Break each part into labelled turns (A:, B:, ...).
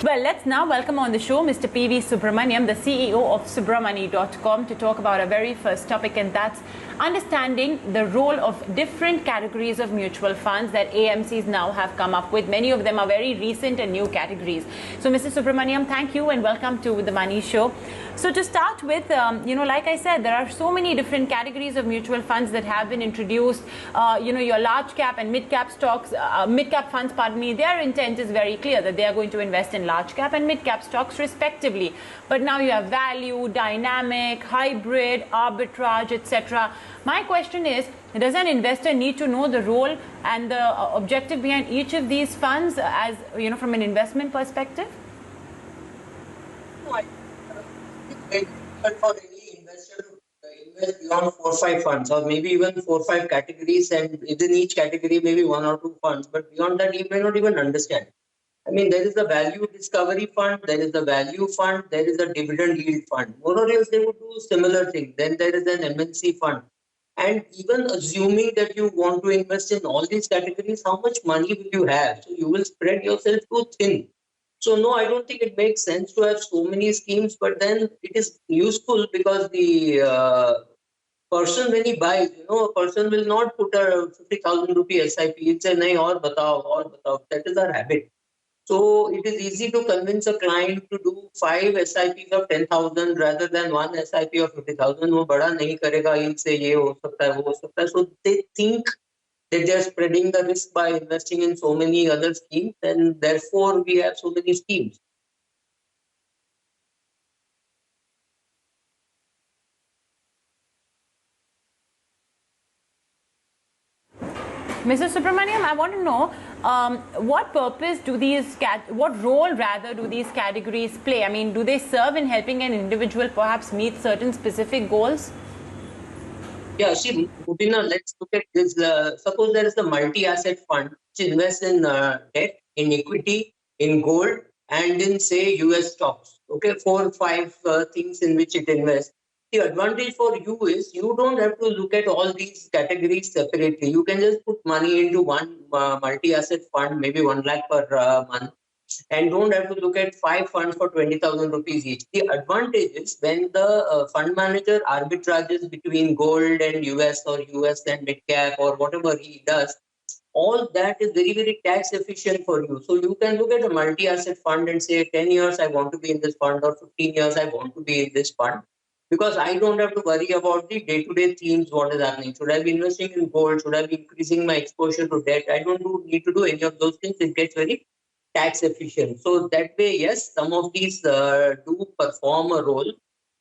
A: Well, let's now welcome on the show Mr. P.V. Subramanyam, the CEO of Subramani.com, to talk about our very first topic, and that's understanding the role of different categories of mutual funds that AMCs now have come up with. Many of them are very recent and new categories. So, Mr. Subramanyam, thank you and welcome to the Money Show. So, to start with, like I said, there are so many different categories of mutual funds that have been introduced. Your large cap and mid cap stocks, mid cap funds, their intent is very clear that they are going to invest in large cap and mid cap stocks respectively. But now you have value, dynamic, hybrid, arbitrage, etc. My question is, does an investor need to know the role and the objective behind each of these funds as, from an investment perspective?
B: No, I think for any investor to invest beyond 4 or 5 funds, or maybe even 4 or 5 categories, and within each category maybe 1 or 2 funds, but beyond that he may not even understand. I mean, there is the value discovery fund, there is the value fund, there is a dividend yield fund. More or less, they would do similar thing. Then there is an MNC fund. And even assuming that you want to invest in all these categories, how much money will you have? So you will spread yourself too thin. So no, I don't think it makes sense to have so many schemes, but then it is useful because the person when he buys, a person will not put a 50,000 rupee SIP. He'll say, nahi, aur batao. That is our habit. So it is easy to convince a client to do 5 SIPs of 10,000 rather than 1 SIP of 50,000. वो बड़ा नहीं करेगा, इनसे ये हो सकता है, वो हो सकता है. So they think that they are spreading the risk by investing in so many other schemes, and therefore we have so many schemes.
A: Mr. Subramanyam, I want to know what role do these categories play? I mean, do they serve in helping an individual perhaps meet certain specific goals?
B: Yeah, see, Mubina, let's look at this. Suppose there is a multi-asset fund which invests in debt, in equity, in gold, and in, say, US stocks. Okay, 4 or 5 things in which it invests. The advantage for you is you don't have to look at all these categories separately. You can just put money into one multi-asset fund, maybe 1 lakh per month, and don't have to look at 5 funds for 20,000 rupees each. The advantage is when the fund manager arbitrages between gold and US or US and mid cap or whatever he does, all that is very, very tax efficient for you. So you can look at a multi-asset fund and say 10 years I want to be in this fund, or 15 years I want to be in this fund. Because I don't have to worry about the day-to-day themes, what is happening. Should I be investing in gold? Should I be increasing my exposure to debt? I don't need to do any of those things. It gets very tax efficient. So that way, yes, some of these do perform a role.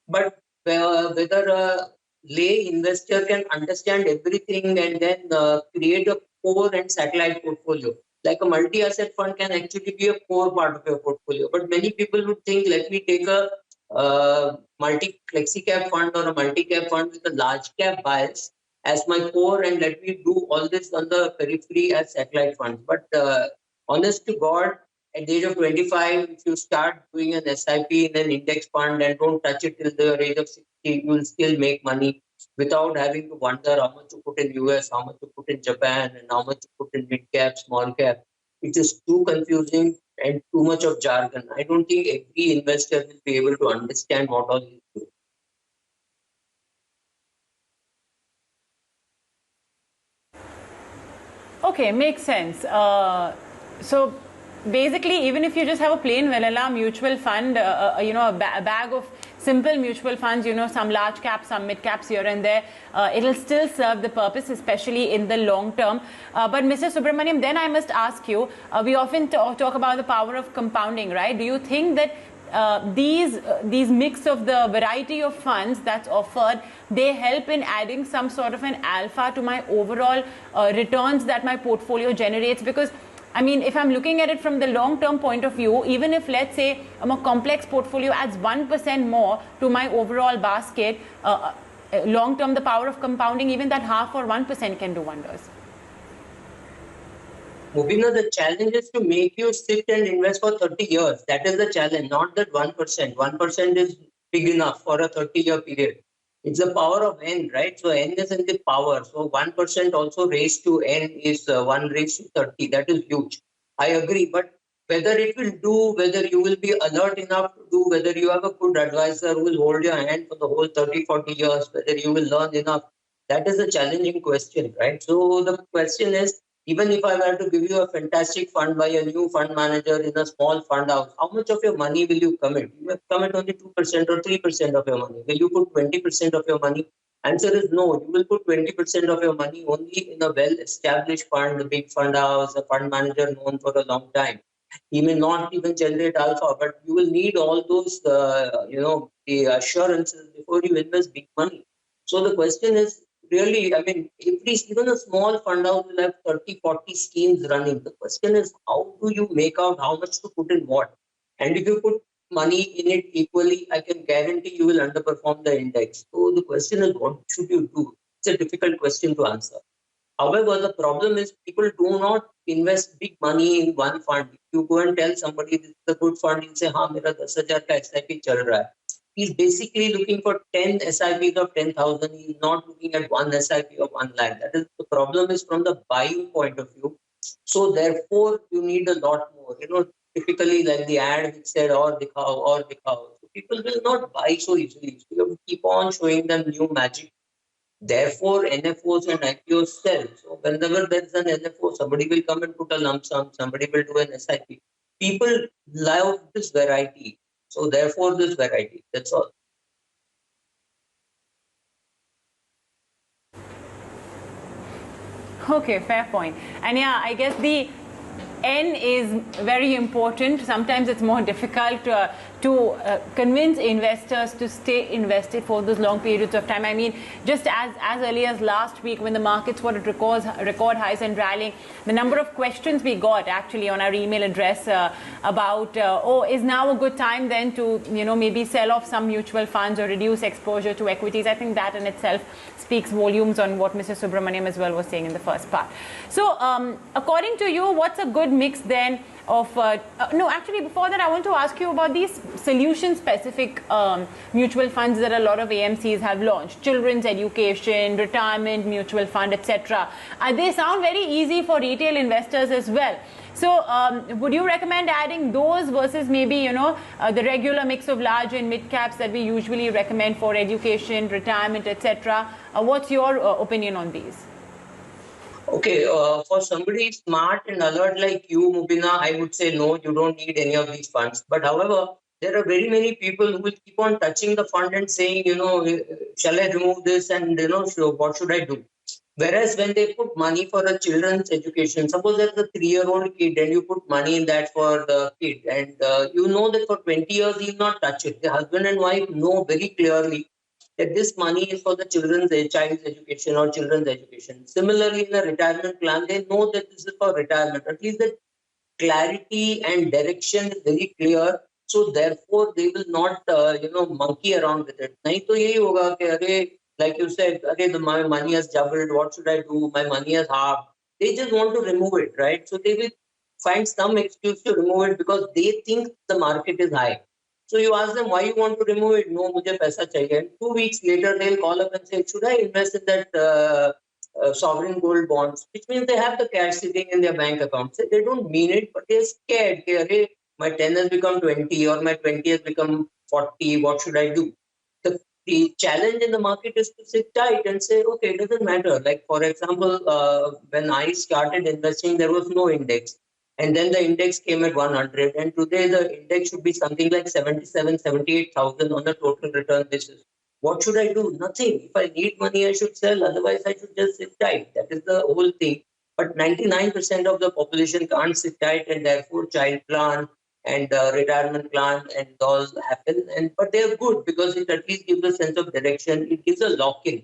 B: But whether a lay investor can understand everything and then create a core and satellite portfolio. Like a multi-asset fund can actually be a core part of your portfolio. But many people would think, let me take a multi-flexi-cap fund or a multi-cap fund with a large cap bias as my core, and let me do all this on the periphery as satellite funds. But honest to God, at the age of 25, if you start doing an SIP in an index fund and don't touch it till the age of 60, you will still make money without having to wonder how much to put in US, how much to put in Japan, and how much to put in mid cap, small cap. It is too confusing and too much of jargon. I don't think every investor will be able to understand what all is doing.
A: Okay, makes sense. So basically, even if you just have a plain vanilla mutual fund, a bag of simple mutual funds, some large caps, some mid caps here and there, it'll still serve the purpose, especially in the long term. But Mr. Subramanyam, then I must ask you, we often talk about the power of compounding, right? Do you think that these mix of the variety of funds that's offered, they help in adding some sort of an alpha to my overall returns that my portfolio generates? Because I mean, if I'm looking at it from the long-term point of view, even if, let's say, a more complex portfolio adds 1% more to my overall basket, long-term, the power of compounding, even that half or 1% can do wonders.
B: Mubina, the challenge is to make you sit and invest for 30 years. That is the challenge, not that 1%. 1% is big enough for a 30-year period. It's the power of n, right? So n is in the power. So 1% also raised to n is 1 raised to 30. That is huge. I agree. But Whether it will do, whether you will be alert enough to do, whether you have a good advisor who will hold your hand for the whole 30, 40 years, whether you will learn enough, that is a challenging question, right? So the question is, even if I were to give you a fantastic fund by a new fund manager in a small fund house, how much of your money will you commit? You will commit only 2% or 3% of your money. Will you put 20% of your money? Answer is no. You will put 20% of your money only in a well-established fund, a big fund house, a fund manager known for a long time. He may not even generate alpha, but you will need all those, the assurances before you invest big money. So the question is really, I mean, even a small fund house will have 30, 40 schemes running. The question is, how do you make out how much to put in what? And if you put money in it equally, I can guarantee you will underperform the index. So the question is, what should you do? It's a difficult question to answer. However, the problem is people do not invest big money in one fund. If you go and tell somebody this is a good fund, he'll say, "हाँ मेरा 10,000 का SIP चल रहा है." He's basically looking for 10 SIPs of 10,000. He's not looking at one SIP of 1 lakh. That is the problem is from the buying point of view. So therefore, you need a lot more. Typically like the ad which said or dikhao. So people will not buy so easily. So you have to keep on showing them new magic. Therefore, NFOs and IPOs sell. So whenever there is an NFO, somebody will come and put a lump sum, somebody will do an SIP. People love this variety. So therefore, this variety. That's all.
A: Okay, fair point. And yeah, I guess the N is very important. Sometimes it's more difficult to convince investors to stay invested for those long periods of time. I mean, just as early as last week when the markets were at record highs and rallying, the number of questions we got actually on our email address about, is now a good time then to, maybe sell off some mutual funds or reduce exposure to equities. I think that in itself speaks volumes on what Mr. Subramanyam as well was saying in the first part. So according to you, what's a good mix then of, no, actually before that I want to ask you about these solution specific mutual funds that a lot of AMCs have launched, children's education, retirement mutual fund, etc. They sound very easy for retail investors as well. So would you recommend adding those versus maybe, the regular mix of large and mid caps that we usually recommend for education, retirement, etc.? What's your opinion on these?
B: Okay, for somebody smart and alert like you, Mubina, I would say no, you don't need any of these funds. But however, there are very many people who will keep on touching the fund and saying, shall I remove this and, so what should I do? Whereas when they put money for a children's education, suppose there's a 3-year-old kid and you put money in that for the kid and you know that for 20 years he will not touch it. The husband and wife know very clearly that this money is for the child's education or children's education. Similarly, in a retirement plan, they know that this is for retirement. At least the clarity and direction is very clear. So therefore, they will not, monkey around with it. नहीं तो यही होगा कि अरे, like you said, my money has doubled. What should I do? My money has halved. They just want to remove it, right? So they will find some excuse to remove it because they think the market is high. So you ask them why you want to remove it. No, मुझे पैसा चाहिए. And 2 weeks later, they'll call up and say, should I invest in that sovereign gold bonds? Which means they have the cash sitting in their bank account. So they don't mean it, but they're scared. Hey, my 10 has become 20 or my 20 has become 40. What should I do? The challenge in the market is to sit tight and say, okay, it doesn't matter. Like, for example, when I started investing, there was no index. And then the index came at 100. And today the index should be something like 77, 78,000 on a total return basis. What should I do? Nothing. If I need money, I should sell. Otherwise, I should just sit tight. That is the whole thing. But 99% of the population can't sit tight, and therefore child plan and retirement plan and all happen. But they're good because it at least gives a sense of direction. It gives a lock-in.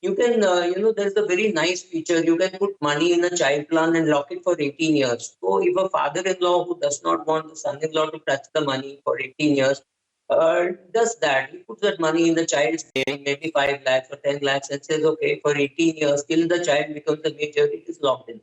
B: You can, there's a very nice feature. You can put money in a child plan and lock it for 18 years. So if a father-in-law who does not want the son-in-law to touch the money for 18 years, does that. He puts that money in the child's name, maybe 5 lakhs or 10 lakhs, and says, okay, for 18 years, till the child becomes a major, it is locked in.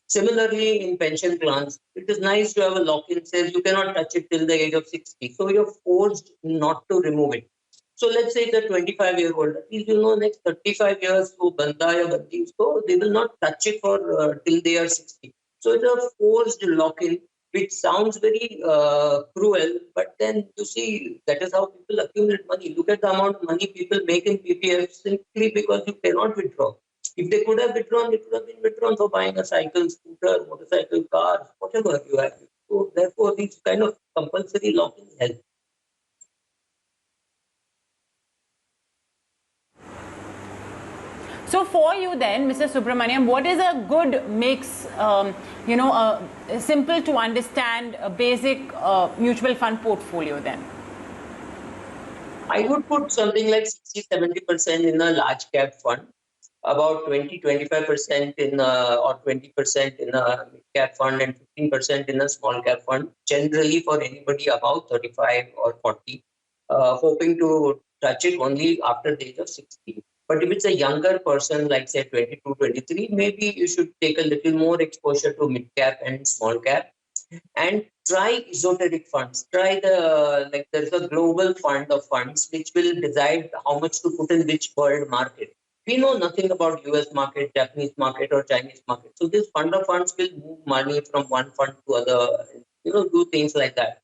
B: Similarly, in pension plans, it is nice to have a lock-in, says you cannot touch it till the age of 60. So you're forced not to remove it. So let's say the 25-year-old, at least next 35 years, so banda ya bandi, so they will not touch it for till they are 60. So it's a forced lock-in. which sounds very cruel, but then you see that is how people accumulate money. Look at the amount of money people make in PPF simply because you cannot withdraw. If they could have withdrawn, it would have been withdrawn for buying a cycle, scooter, motorcycle, car, whatever you have. So therefore, these kind of compulsory lock-ins help.
A: So for you then, Mr. Subramanyam, what is a good mix, simple to understand, a basic mutual fund portfolio then?
B: I would put something like 60-70% in a large cap fund, about 20-25% in or 20% in a mid cap fund, and 15% in a small cap fund, generally for anybody above 35 or 40, hoping to touch it only after the age of 60. But if it's a younger person, like say 22, 23, maybe you should take a little more exposure to mid cap and small cap, and try esoteric funds. Try there's a global fund of funds which will decide how much to put in which world market. We know nothing about US market, Japanese market, or Chinese market. So this fund of funds will move money from one fund to other, do things like that.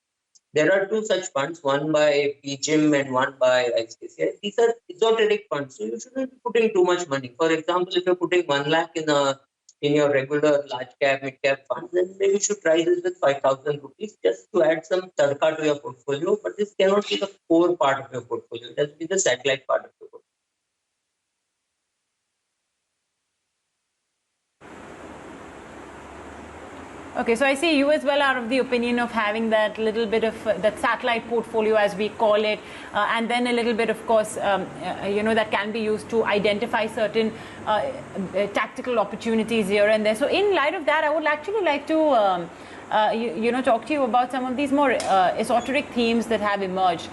B: There are two such funds, one by PGIM and one by ICICI. These are esoteric funds, so you shouldn't be putting too much money. For example, if you're putting 1 lakh in your regular large cap, mid cap fund, then maybe you should try this with 5,000 rupees just to add some tadka to your portfolio. But this cannot be the core part of your portfolio. It has to be the satellite part of your portfolio.
A: Okay, so I see you as well are of the opinion of having that little bit of that satellite portfolio, as we call it, and then a little bit, of course, that can be used to identify certain tactical opportunities here and there. So in light of that, I would actually like to talk to you about some of these more esoteric themes that have emerged.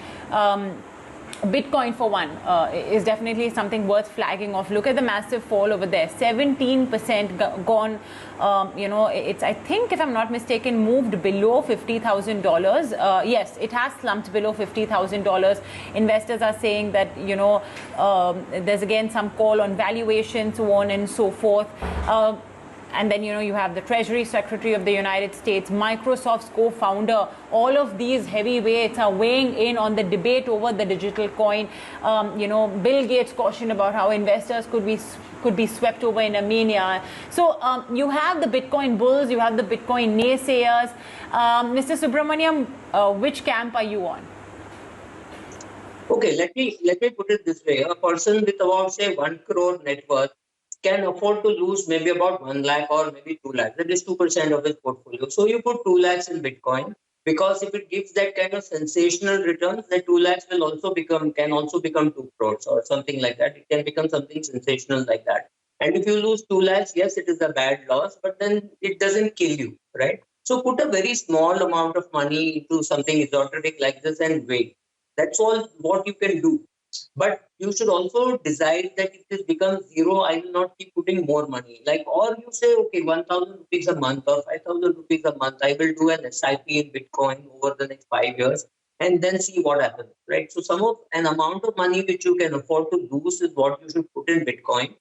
A: Bitcoin, for one, is definitely something worth flagging off. Look at the massive fall over there, 17% gone. It's, I think, if I'm not mistaken, moved below $50,000. Yes, it has slumped below $50,000. Investors are saying that, there's again some call on valuation, so on and so forth. And then, you have the Treasury Secretary of the United States, Microsoft's co-founder. All of these heavyweights are weighing in on the debate over the digital coin. Bill Gates cautioned about how investors could be swept over in a mania. So you have the Bitcoin bulls, you have the Bitcoin naysayers. Mr. Subramanyam, which camp are you on?
B: Okay, let me put it this way. A person with about, say, 1 crore net worth can afford to lose maybe about 1 lakh or maybe 2 lakhs. That is 2% of his portfolio. So you put 2 lakhs in Bitcoin, because if it gives that kind of sensational returns, that 2 lakhs can also become 2 crores or something like that. It can become something sensational like that. And if you lose 2 lakhs, yes, it is a bad loss, but then it doesn't kill you, right? So put a very small amount of money into something esoteric like this and wait. That's all what you can do. But you should also decide that if this becomes zero, I will not keep putting more money. Or you say, okay, 1,000 rupees a month or 5,000 rupees a month, I will do an SIP in Bitcoin over the next 5 years and then see what happens, right? So an amount of money which you can afford to lose is what you should put in Bitcoin,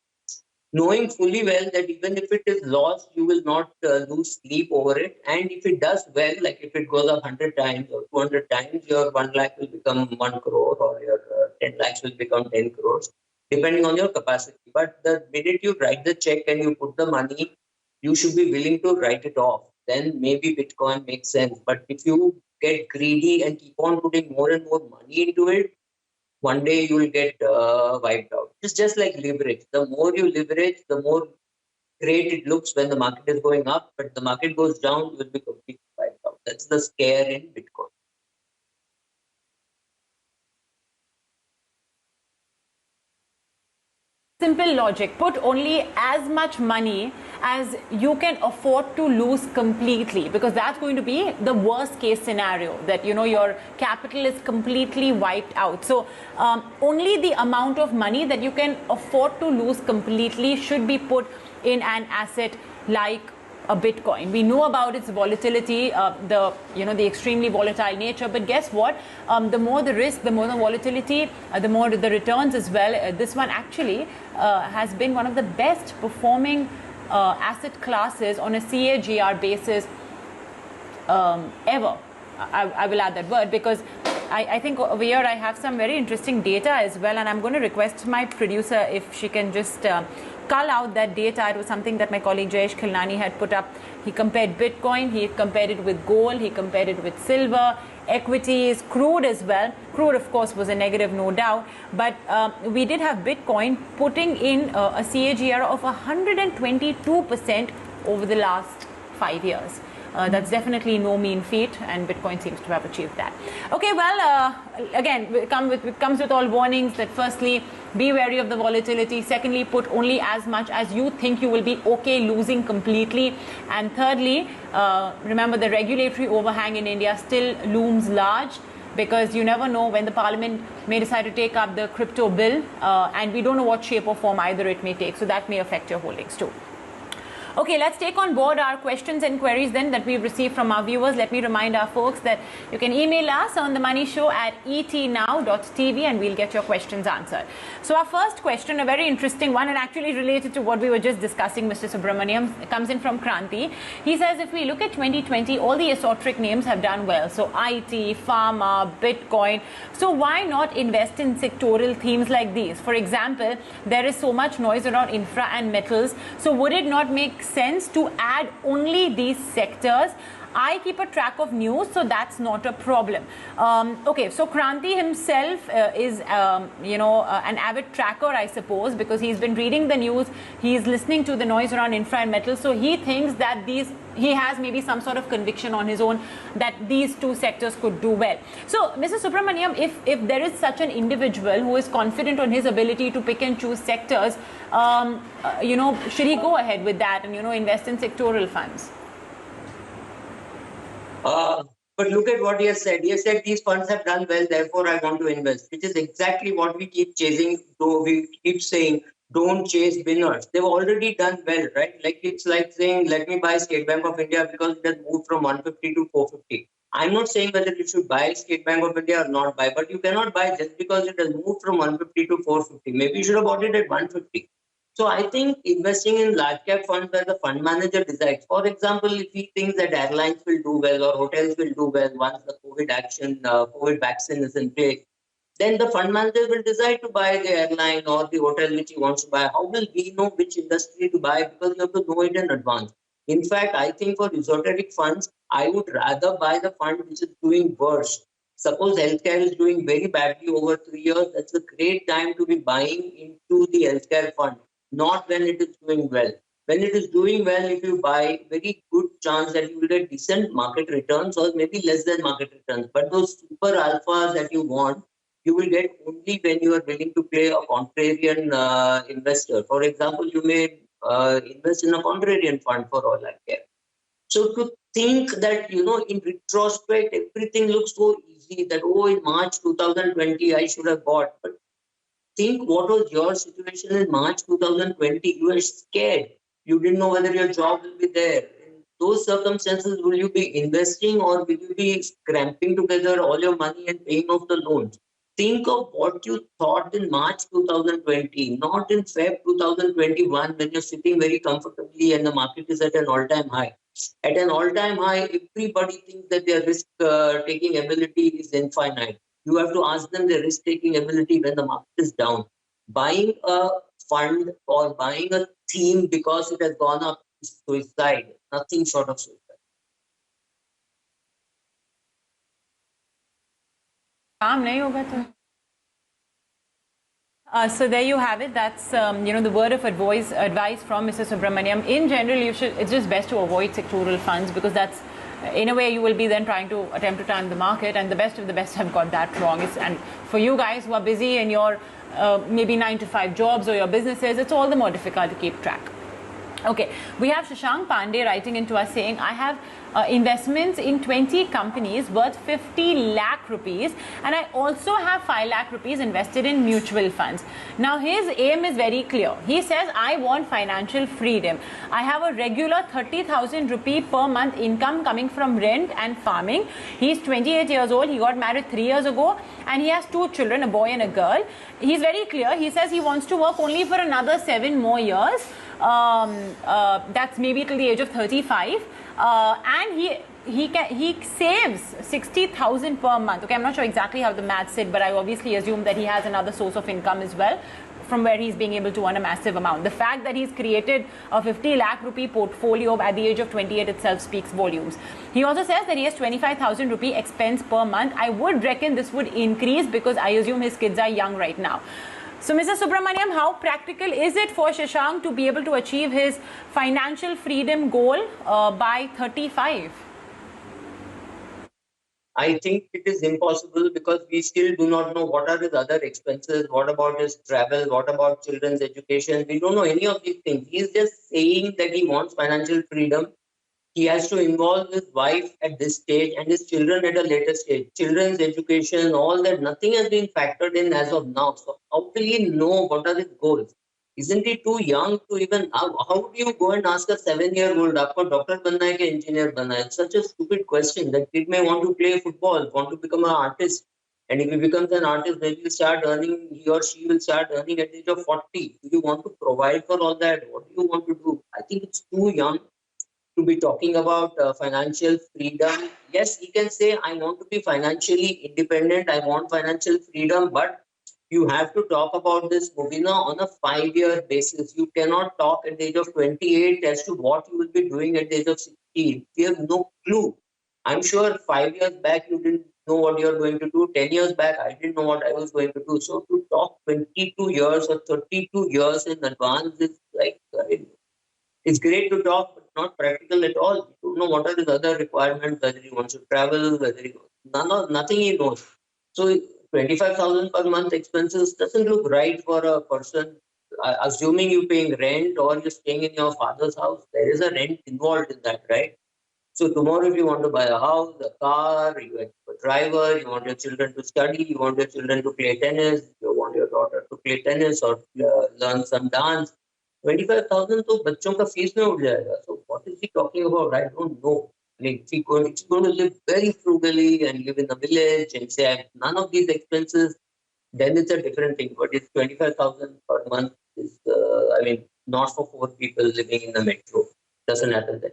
B: knowing fully well that even if it is lost, you will not lose sleep over it. And if it does well, like if it goes up 100 times or 200 times, your 1 lakh will become 1 crore or your 10 lakhs will become 10 crores, depending on your capacity. But the minute you write the check and you put the money, you should be willing to write it off. Then maybe Bitcoin makes sense. But if you get greedy and keep on putting more and more money into it, one day you will get wiped out. It's just like leverage. The more you leverage, the more great it looks when the market is going up, but the market goes down, you will be completely wiped out. That's the scare in Bitcoin.
A: Simple logic. Put only as much money as you can afford to lose completely, because that's going to be the worst case scenario, that your capital is completely wiped out. So only the amount of money that you can afford to lose completely should be put in an asset like a Bitcoin. We know about its volatility, the extremely volatile nature, but guess what? The more the risk, the more the volatility, the more the returns as well. This one actually has been one of the best performing asset classes on a CAGR basis ever. I will add that word because I think over here I have some very interesting data as well, and I'm going to request my producer if she can just cull out that data. It was something that my colleague Jayesh Khilnani had put up. He compared Bitcoin, he compared it with gold, he compared it with silver, equities, crude as well. Crude, of course, was a negative, no doubt, but we did have Bitcoin putting in a CAGR of 122% over the last 5 years. That's definitely no mean feat, and Bitcoin seems to have achieved that. Okay, well, again, it comes with all warnings that firstly, be wary of the volatility. Secondly, put only as much as you think you will be okay losing completely. And thirdly, remember the regulatory overhang in India still looms large, because you never know when the parliament may decide to take up the crypto bill, and we don't know what shape or form either it may take. So that may affect your holdings too. Okay, let's take on board our questions and queries then that we've received from our viewers. Let me remind our folks that you can email us on themoneyshow@etnow.tv and we'll get your questions answered. So our first question, a very interesting one and actually related to what we were just discussing, Mr. Subramanyam, comes in from Kranti. He says, if we look at 2020, all the esoteric names have done well. So IT, pharma, Bitcoin. So why not invest in sectoral themes like these? For example, there is so much noise around infra and metals. So would it not make sense to add only these sectors? I keep a track of news, so that's not a problem. Okay, so Kranti himself is, an avid tracker, I suppose, because he's been reading the news, he's listening to the noise around infra and metal, so he thinks that he has maybe some sort of conviction on his own that these two sectors could do well. So, Mr. Subramanyam, if there is such an individual who is confident on his ability to pick and choose sectors, should he go ahead with that and, invest in sectoral funds?
B: But look at what he has said. He has said these funds have done well, therefore I want to invest, which is exactly what we keep chasing. Though we keep saying, don't chase winners. They've already done well, right? It's like saying, let me buy State Bank of India because it has moved from 150 to 450. I'm not saying whether you should buy State Bank of India or not buy, but you cannot buy just because it has moved from 150 to 450. Maybe you should have bought it at 150. So I think investing in large cap funds where the fund manager decides, for example, if he thinks that airlines will do well or hotels will do well once the COVID vaccine is in place, then the fund manager will decide to buy the airline or the hotel which he wants to buy. How will we know which industry to buy? Because you have to know it in advance. In fact, I think for esoteric funds, I would rather buy the fund which is doing worse. Suppose healthcare is doing very badly over 3 years, that's a great time to be buying into the healthcare fund. Not when it is doing well. When it is doing well, if you buy, very good chance that you will get decent market returns or maybe less than market returns. But those super alphas that you want, you will get only when you are willing to play a contrarian investor. For example, you may invest in a contrarian fund for all I care. So to think that, in retrospect, everything looks so easy that, in March 2020, I should have bought. But think what was your situation in March 2020. You were scared. You didn't know whether your job will be there. In those circumstances, will you be investing or will you be cramping together all your money and paying off the loans? Think of what you thought in March 2020, not in Feb 2021 when you're sitting very comfortably and the market is at an all-time high. At an all-time high, everybody thinks that their risk-taking ability is infinite. You have to ask them their risk-taking ability when the market is down. Buying a fund or buying a theme because it has gone up is suicide. Nothing short of suicide.
A: So there you have it. That's the word of advice from Mr. Subramanyam. In general, it's just best to avoid sectoral funds because that's, in a way, you will be then trying to attempt to time the market, and the best of the best have got that wrong. And for you guys who are busy in your maybe 9-to-5 jobs or your businesses, it's all the more difficult to keep track. Okay, we have Shashank Pandey writing into us saying, I have investments in 20 companies worth 50 lakh rupees, and I also have 5 lakh rupees invested in mutual funds. Now his aim is very clear. He says, I want financial freedom. I have a regular 30,000 rupee per month income coming from rent and farming. He's 28 years old. He got married 3 years ago and he has 2 children, a boy and a girl. He's very clear. He says he wants to work only for another 7 more years. That's maybe till the age of 35. and he saves 60,000 per month. Okay, I'm not sure exactly how the maths sit, but I obviously assume that he has another source of income as well, from where he's being able to earn a massive amount. The fact that he's created a 50 lakh rupee portfolio at the age of 28 itself speaks volumes. He also says that he has 25,000 rupee expense per month. I would reckon this would increase because I assume his kids are young right now. So, Mr. Subramanyam, how practical is it for Shashank to be able to achieve his financial freedom goal by 35?
B: I think it is impossible because we still do not know what are his other expenses, what about his travel, what about children's education. We don't know any of these things. He is just saying that he wants financial freedom. He has to involve his wife at this stage and his children at a later stage. Children's education, all that, nothing has been factored in as of now. So how will he know what are his goals? Isn't he too young to even, how do you go and ask a 7-year-old, aapko doctor banna hai ki engineer banna hai? It's such a stupid question. That kid may want to play football, want to become an artist. And if he becomes an artist, then he will start earning, he or she will start earning at the age of 40. Do you want to provide for all that? What do you want to do? I think it's too young to be talking about financial freedom. Yes, he can say, I want to be financially independent, I want financial freedom, but you have to talk about this, Mubina, on a 5-year basis. You cannot talk at the age of 28 as to what you will be doing at the age of 60. You have no clue. I'm sure 5 years back, you didn't know what you're going to do. 10 years back, I didn't know what I was going to do. So to talk 22 years or 32 years in advance is like, it's great to talk, but not practical at all. You don't know what are his other requirements, whether he wants to travel, whether he nothing he knows. So 25,000 per month expenses doesn't look right for a person. Assuming you're paying rent or you're staying in your father's house, there is a rent involved in that, right? So tomorrow, if you want to buy a house, a car, you have a driver, you want your children to study, you want your children to play tennis, you want your daughter to play tennis or learn some dance, 25,000 तो बच्चों का fees में उड़ जाएगा. So what is he talking about? I don't know. I mean, if he's going to live very frugally and live in a village and say none of these expenses, then it's a different thing. But it's 25,000 per month is, I mean, not for 4 people living in the metro. Doesn't happen then.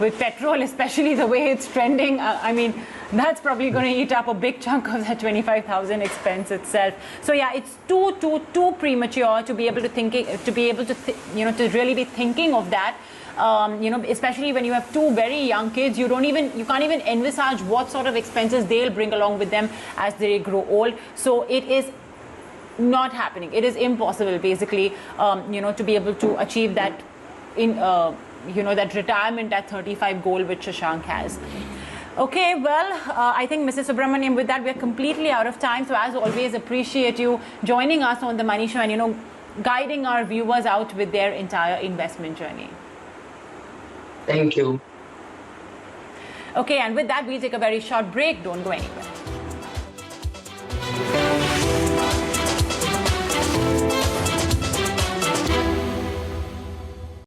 A: With petrol, especially the way it's trending, I mean, that's probably going to eat up a big chunk of that 25,000 expense itself. So yeah, it's too premature to be able to to really be thinking of that. Especially when you have 2 very young kids, you can't even envisage what sort of expenses they'll bring along with them as they grow old. So it is not happening. It is impossible, basically, to be able to achieve that that retirement at 35 goal which Shashank has. Okay, well, I think Mr. Subramanyam, with that, we're completely out of time. So as always, appreciate you joining us on the Money Show and, guiding our viewers out with their entire investment journey.
B: Thank you.
A: Okay, and with that, we'll take a very short break. Don't go anywhere.